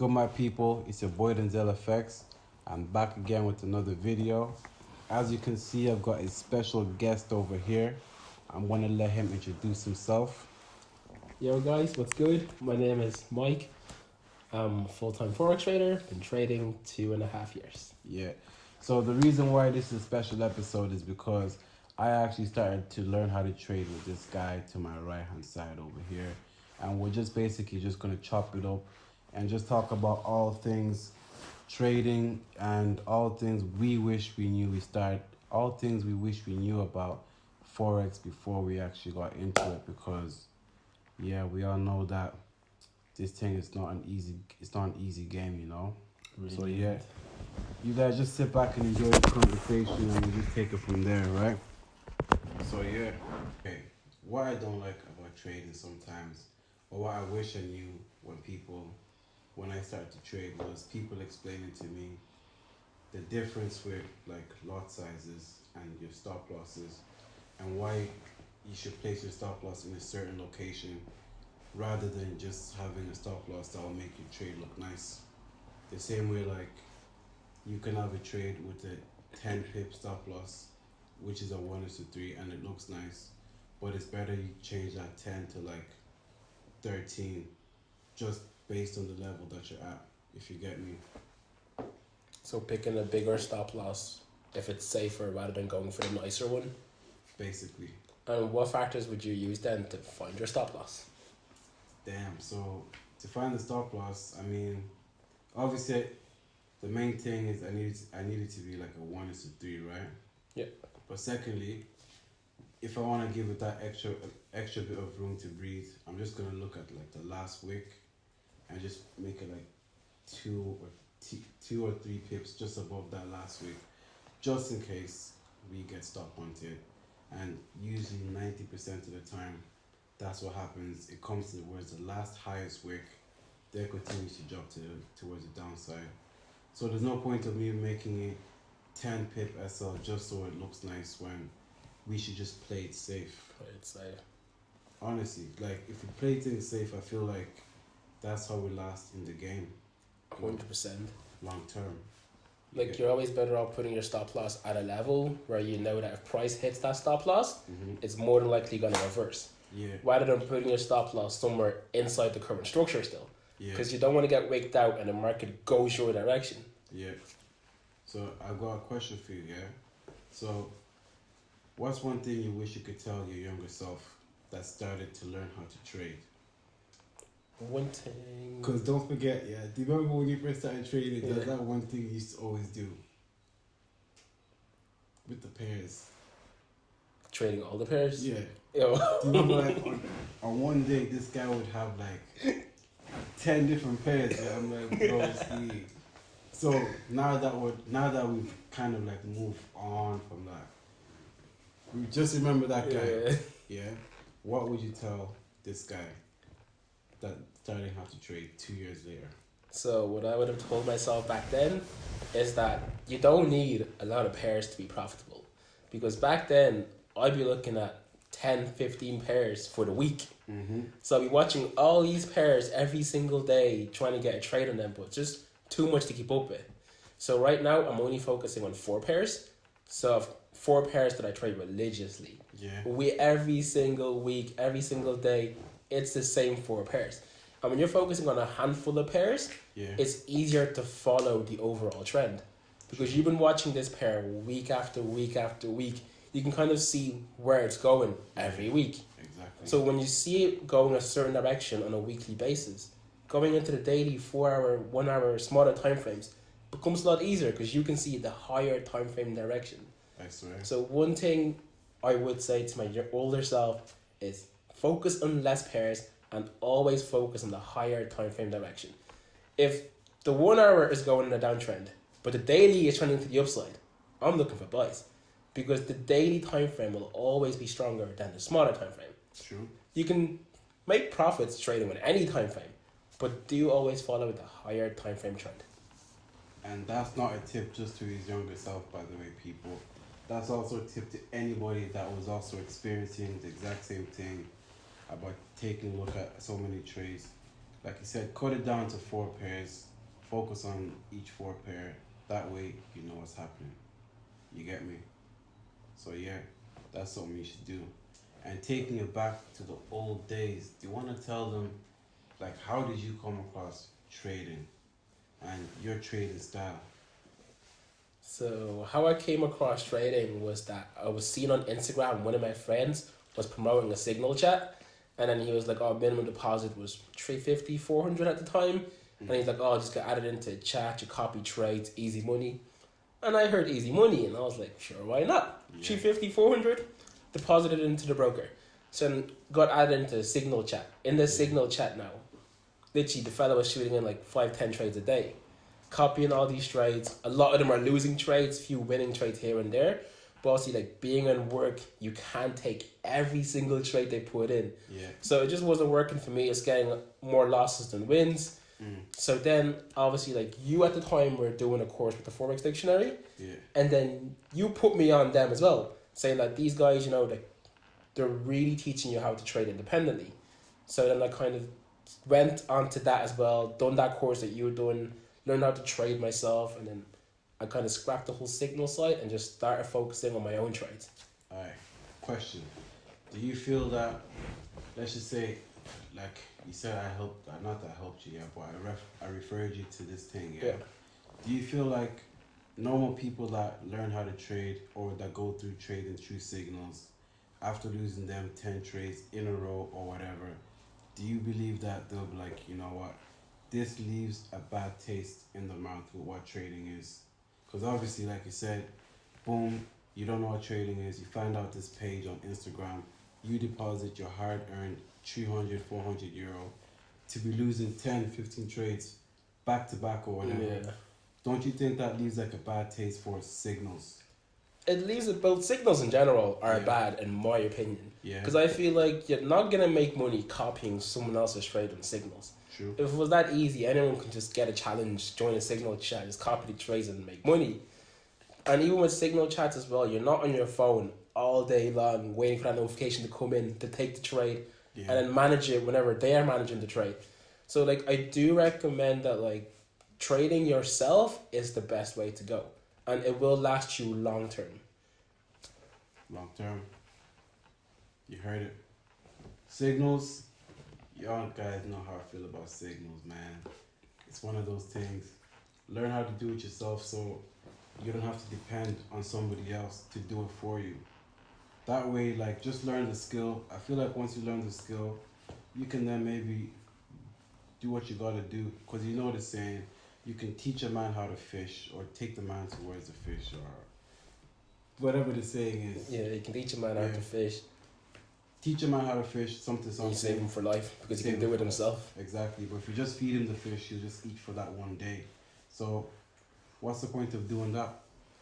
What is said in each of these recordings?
good, my people? It's your boy Denzel FX. I'm back again with another video. As you can see, I've got a special guest over here. I'm going to let him introduce himself. Yo guys, what's good? My name is Mike. I'm a full-time Forex trader. Been trading 2.5 years. Yeah. So the reason why this is a special episode is because I actually started to learn how to trade with this guy to my right-hand side over here. And we're just basically just going to chop it up and just talk about all things trading and all things we wish we knew all things we wish we knew about Forex before we actually got into it, because yeah, we all know that this thing is not an easy game, you know. Really? So yeah, you guys just sit back and enjoy the conversation and we just take it from there, right? So yeah, okay, what I don't like about trading sometimes, or what I wish I knew when I started to trade, was people explaining to me the difference with like lot sizes and your stop losses, and why you should place your stop loss in a certain location rather than just having a stop loss that will make your trade look nice. The same way, like, you can have a trade with a 10 pip stop loss, which is a 1:3, and it looks nice, but it's better you change that 10 to like 13, just based on the level that you're at, if you get me. So picking a bigger stop loss if it's safer rather than going for the nicer one? Basically. And what factors would you use then to find your stop loss? Damn, so to find the stop loss, I mean, obviously the main thing is I need it to be like a 1:3, right? Yeah. But secondly, if I want to give it that extra bit of room to breathe, I'm just gonna look at like the last wick and just make it like 2 or 3 pips just above that last wick, just in case we get stop hunted. And usually 90% of the time, that's what happens. It comes towards the last highest wick, then continues to drop towards the downside. So there's no point of me making a 10 pip SL just so it looks nice, when we should just play it safe. Play it safe. Honestly, like, if we play things safe, I feel like that's how we last in the game. 100%. Long term. Like, you're always better off putting your stop loss at a level where you know that if price hits that stop loss, it's more than likely going to reverse. Yeah. Rather than putting your stop loss somewhere inside the current structure still. Yeah. Because you don't want to get wicked out and the market goes your direction. Yeah. So I've got a question for you, yeah? So what's one thing you wish you could tell your younger self that started to learn how to trade? One thing... Because don't forget, yeah, do you remember when you first started trading, there's that one thing you used to always do with the pairs? Trading all the pairs? Yeah. Yo. Do you remember, like, on one day, this guy would have like 10 different pairs? Yeah, I'm like, bro, see. So now that we've kind of like moved on from that, we just remember that guy. Yeah. What would you tell this guy that starting how to trade 2 years later? So what I would have told myself back then is that you don't need a lot of pairs to be profitable, because back then I'd be looking at 10, 15 pairs for the week. So I'd be watching all these pairs every single day trying to get a trade on them, but just too much to keep up with. So right now I'm only focusing on 4 pairs. So 4 pairs that I trade religiously. Yeah. Every single week, every single day, it's the same 4 pairs. And when you're focusing on a handful of pairs, it's easier to follow the overall trend. Because you've been watching this pair week after week after week, you can kind of see where it's going every week. Exactly. So when you see it going a certain direction on a weekly basis, going into the daily 4-hour, 1 hour, smaller time frames becomes a lot easier because you can see the higher time frame direction. I swear. So one thing I would say to my older self is focus on less pairs and always focus on the higher time frame direction. If the 1 hour is going in a downtrend, but the daily is trending to the upside, I'm looking for buys, because the daily time frame will always be stronger than the smaller time frame. True. You can make profits trading with any time frame, but do always follow the higher time frame trend. And that's not a tip just to his younger self, by the way, people. That's also a tip to anybody that was also experiencing the exact same thing about taking a look at so many trades. Like he said, cut it down to 4 pairs focus on each 4 pair. That way, you know what's happening. You get me? So yeah, that's something you should do. And taking it back to the old days, do you want to tell them, like, how did you come across trading and your trading style? So how I came across trading was that I was seen on Instagram. One of my friends was promoting a signal chat, and then he was like, "Oh, minimum deposit was 350, 400 at the time," and he's like, "Oh, just get added into chat, you copy trades, easy money." And I heard easy money, and I was like, "Sure, why not? 350, 400, deposited into the broker." So then got added into signal chat. In the signal chat now, literally the fella was shooting in like 5-10 trades a day, copying all these trades. A lot of them are losing trades, few winning trades here and there. But also, like, being in work, you can't take every single trade they put in. Yeah. So it just wasn't working for me. It's getting more losses than wins. So then, obviously, like, you at the time were doing a course with the Forex dictionary. Yeah. And then you put me on them as well, saying that these guys, you know, like, they're really teaching you how to trade independently. So then I kind of went onto that as well, done that course that you were doing, learned how to trade myself, and then I kind of scrapped the whole signal side and just started focusing on my own trades. Alright, question. Do you feel that, let's just say, like you said, I helped, not that I helped you, yeah, but I referred you to this thing, yeah? Do you feel like normal people that learn how to trade or that go through trading through signals, after losing them 10 trades in a row or whatever, do you believe that they'll be like, you know what, this leaves a bad taste in the mouth with what trading is? Because obviously, like you said, boom, you don't know what trading is, you find out this page on Instagram, you deposit your hard-earned 300, 400 euro to be losing 10, 15 trades back to back or whatever. Yeah. Don't you think that leaves like a bad taste for signals? It leaves it, both signals in general are bad, in my opinion. Yeah. Because I feel like you're not going to make money copying someone else's trade on signals. True. If it was that easy, anyone can just get a challenge, join a signal chat, just copy the trades and make money. And even with signal chats as well, you're not on your phone all day long waiting for that notification to come in to take the trade and then manage it whenever they are managing the trade. So, like, I do recommend that, like, trading yourself is the best way to go. And it will last you long term. Long term. You heard it. Signals. Y'all guys know how I feel about signals, man. It's one of those things. Learn how to do it yourself so you don't have to depend on somebody else to do it for you. That way, like, just learn the skill. I feel like once you learn the skill, you can then maybe do what you gotta do. Because you know the saying, you can teach a man how to fish or take the man towards the fish or whatever the saying is. Yeah, you can teach a man how to fish. Teach a man how to fish, something. You save him for life because he can do it himself. Exactly, but if you just feed him the fish, he'll just eat for that one day. So, what's the point of doing that?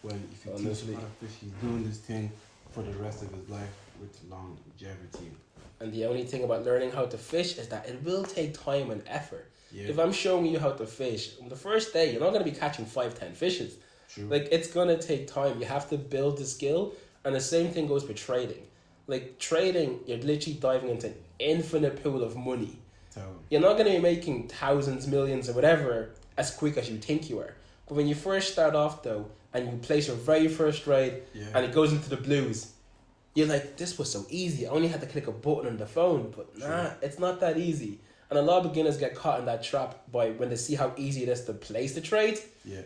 When if you teach him how to fish, he's doing this thing for the rest of his life with longevity. And the only thing about learning how to fish is that it will take time and effort. Yeah. If I'm showing you how to fish, on the first day, you're not going to be catching 5-10 fishes. True. Like, it's going to take time. You have to build the skill. And the same thing goes with trading. Like, trading, you're literally diving into an infinite pool of money. You're not going to be making thousands, millions, or whatever as quick as you think you are. But when you first start off, though, and you place your very first trade, and it goes into the blues, you're like, this was so easy. I only had to click a button on the phone. But nah, it's not that easy. And a lot of beginners get caught in that trap by when they see how easy it is to place the trade,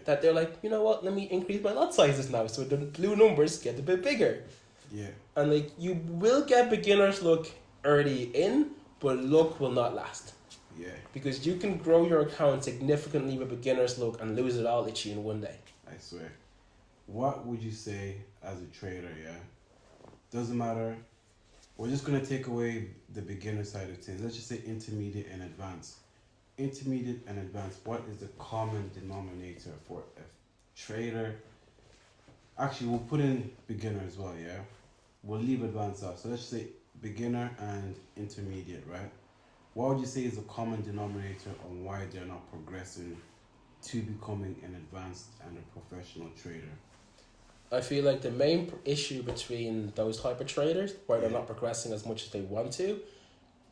that they're like, you know what, let me increase my lot sizes now so the blue numbers get a bit bigger. Yeah. And, like, you will get beginner's luck early in, but luck will not last. Yeah. Because you can grow your account significantly with beginner's luck and lose it all literally in one day. I swear. What would you say as a trader, Doesn't matter. We're just going to take away the beginner side of things. Let's just say intermediate and advanced. Intermediate and advanced, what is the common denominator for a trader? Actually, we'll put in beginner as well, We'll leave advanced out. So let's say beginner and intermediate, right? What would you say is the common denominator on why they're not progressing to becoming an advanced and a professional trader? I feel like the main issue between those type of traders, why they're not progressing as much as they want to,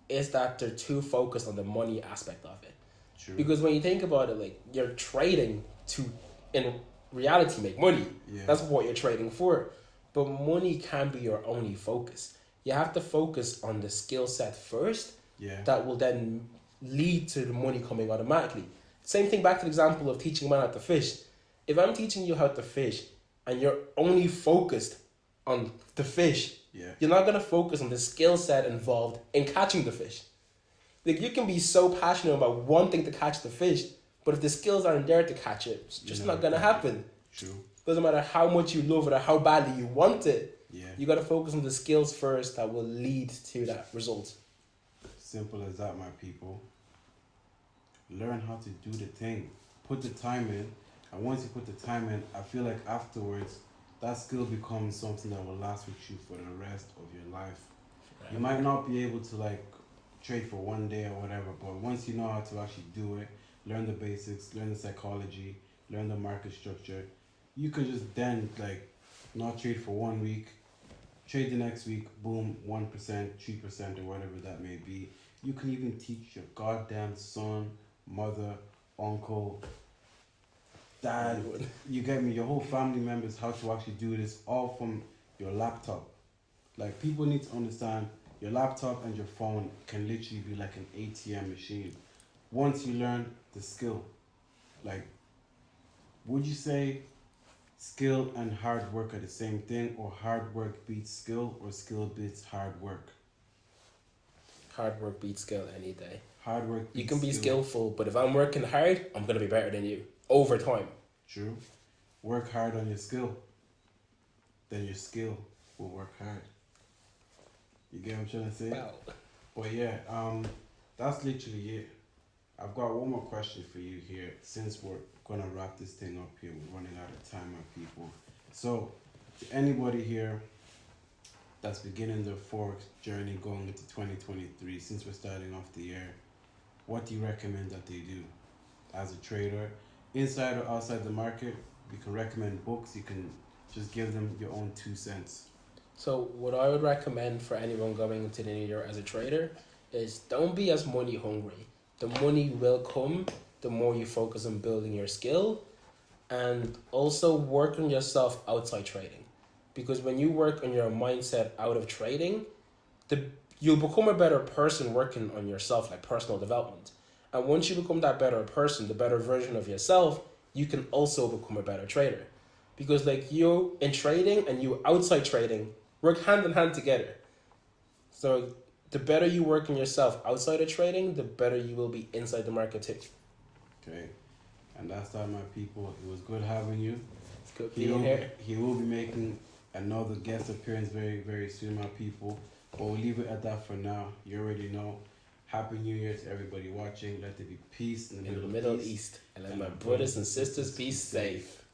is that they're too focused on the money aspect of it. True. Because when you think about it, like, you're trading to, in reality, make money. Yeah. That's what you're trading for. But money can be your only focus. You have to focus on the skill set first. Yeah. That will then lead to the money coming automatically. Same thing back to the example of teaching a man how to fish. If I'm teaching you how to fish and you're only focused on the fish, you're not going to focus on the skill set involved in catching the fish. Like, you can be so passionate about wanting to catch the fish, but if the skills aren't there to catch it, it's just not going to happen. True. Doesn't matter how much you love it or how badly you want it. Yeah. You got to focus on the skills first that will lead to that result. Simple as that, my people. Learn how to do the thing. Put the time in. And once you put the time in, I feel like afterwards, that skill becomes something that will last with you for the rest of your life. Right. You might not be able to, like, trade for one day or whatever, but once you know how to actually do it, learn the basics, learn the psychology, learn the market structure, you could just then, like, not trade for 1 week, trade the next week, boom, 1%, 3%, or whatever that may be. You can even teach your goddamn son, mother, uncle, dad, you get me, your whole family members, how to actually do this, all from your laptop. Like, people need to understand, your laptop and your phone can literally be like an ATM machine. Once you learn the skill, like, would you say skill and hard work are the same thing, or hard work beats skill, or skill beats hard work? Hard work beats skill any day. Hard work beats You can be skill. skillful, but if I'm working hard, I'm going to be better than you over time. True. Work hard on your skill, then your skill will work hard. You get what I'm trying to say? Wow. But yeah, that's literally it. I've got one more question for you here, since we're gonna wrap this thing up here. We're running out of time, my people. So, to anybody here that's beginning their Forex journey going into 2023, since we're starting off the year, what do you recommend that they do as a trader, inside or outside the market? You can recommend books. You can just give them your own 2 cents. So what I would recommend for anyone going into the new year as a trader is don't be as money hungry. The money will come the more you focus on building your skill, and also work on yourself outside trading. Because when you work on your mindset out of trading, you'll become a better person working on yourself, like personal development. And once you become that better person, the better version of yourself, you can also become a better trader. Because like you in trading and you outside trading work hand in hand together. So the better you work on yourself outside of trading, the better you will be inside the market too. Okay. And that's that, my people. It was good having you. It's good being here. He will be making another guest appearance very, very soon, my people. But we'll leave it at that for now. You already know. Happy New Year to everybody watching. Let there be peace in the Middle East. And let my brothers and sisters be safe.